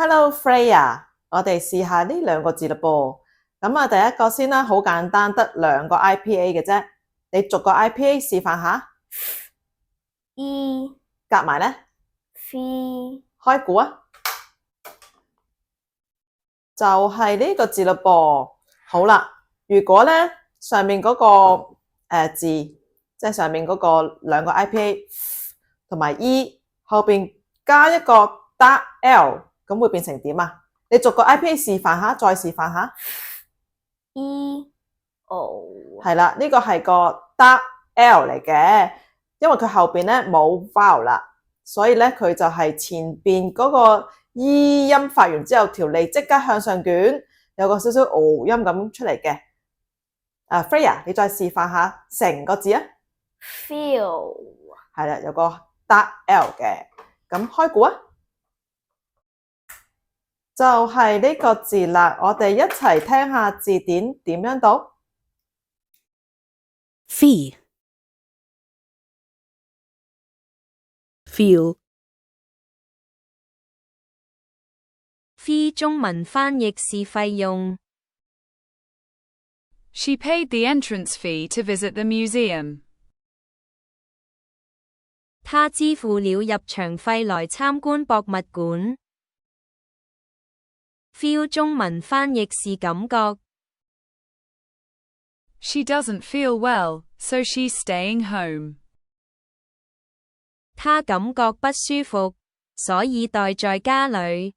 Hello Freya，我哋試下呢兩個字啦噃。咁啊，第一個先啦，好簡單，得兩個 IPA 嘅啫。你逐個 IPA 示範下， E 夾埋咧， V 開估啊，就係呢個字啦噃。好啦，如果咧上面嗰個字，即係上面嗰個兩個 IPA 同埋 E 後邊加一個得 L，咁會變成點啊？你逐個 IPA 示範下，再示範下。E O 係啦，呢個係個得 L 嚟嘅，因為佢後邊咧冇 vowel 啦，所以咧佢就係前邊嗰個 E 音發完之後，條脷即刻向上捲，有個少少O音咁出嚟嘅。Freya，你再示範下成個字啊。Feel 係啦，有個得 L 嘅，咁開估啊，就係呢個字啦。我哋一齊聽下字典點樣讀。fee feel fee 中文翻譯是費用。She paid the entrance fee to visit the museum. 她支付了入場費來參觀博物館。feel 中文翻譯是感覺。She doesn't feel well, so she's staying home. 她感覺不舒服，所以待在家裏。